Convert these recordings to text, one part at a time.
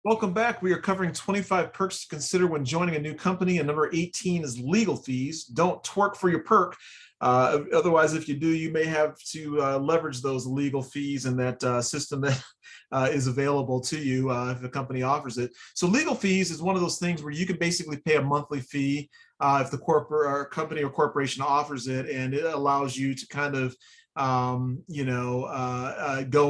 Welcome back. We are covering 25 perks to consider when joining a new company, and number 18 is legal fees. Don't twerk for your perk. Otherwise, if you do, you may have to leverage those legal fees and that system that is available to you if a company offers it. So legal fees is one of those things where you can basically pay a monthly fee if the corporate or company or corporation offers it, and it allows you to kind of go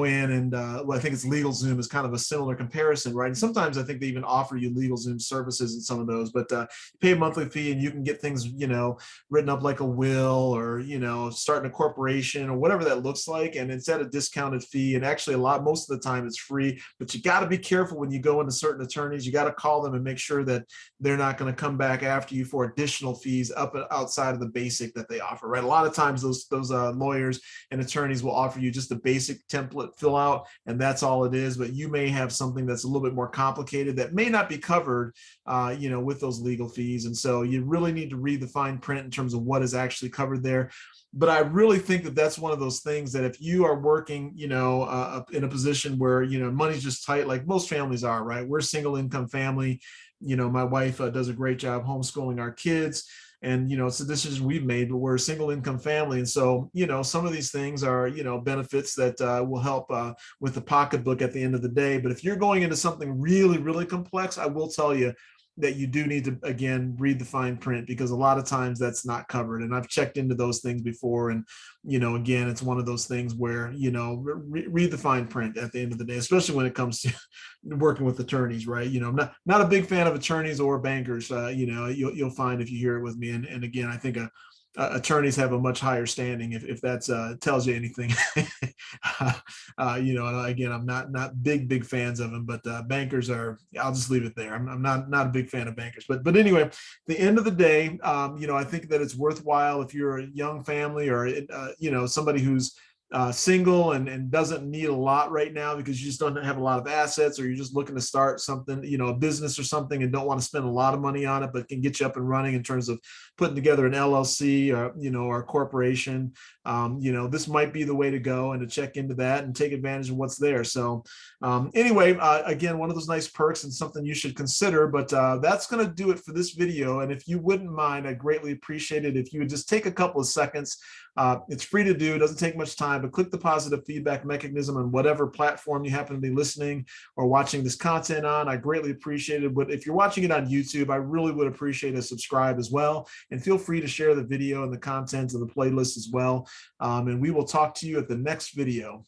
in and well, I think it's LegalZoom is kind of a similar comparison, right? And sometimes I think they even offer you LegalZoom services in some of those, but you pay a monthly fee and you can get things, written up like a will or, starting a corporation or whatever that looks like. And it's at a discounted fee. And actually most of the time it's free, but you got to be careful when you go into certain attorneys. You got to call them and make sure that they're not going to come back after you for additional fees outside of the basic that they offer, right? A lot of times those lawyers and attorneys will offer you just a basic template fill out, and that's all it is. But you may have something that's a little bit more complicated that may not be covered, with those legal fees. And so you really need to read the fine print in terms of what is actually covered there. But I really think that that's one of those things that if you are working, in a position where, money's just tight, like most families are, right? We're a single income family. My wife does a great job homeschooling our kids. And, it's a decision we've made, but we're a single income family. And so, some of these things are, benefits that will help with the pocketbook at the end of the day. But if you're going into something really, really complex, I will tell you that you do need to, again, read the fine print, because a lot of times that's not covered. And I've checked into those things before. And, again, it's one of those things where, read the fine print at the end of the day, especially when it comes to working with attorneys, right? I'm not a big fan of attorneys or bankers. You'll find if you hear it with me. And again, I think attorneys have a much higher standing, if that's tells you anything. Again, I'm not big fans of them, but bankers are. I'll just leave it there. I'm not a big fan of bankers, but anyway, at the end of the day, I think that it's worthwhile if you're a young family or somebody who's single and doesn't need a lot right now because you just don't have a lot of assets, or you're just looking to start something, a business or something, and don't want to spend a lot of money on it, but can get you up and running in terms of putting together an LLC or a corporation. This might be the way to go, and to check into that and take advantage of what's there. So anyway, again, one of those nice perks and something you should consider. But that's going to do it for this video. And if you wouldn't mind, I'd greatly appreciate it if you would just take a couple of seconds. It's free to do, it doesn't take much time, but click the positive feedback mechanism on whatever platform you happen to be listening or watching this content on. I greatly appreciate it. But if you're watching it on YouTube, I really would appreciate a subscribe as well. And feel free to share the video and the content of the playlist as well. And we will talk to you at the next video.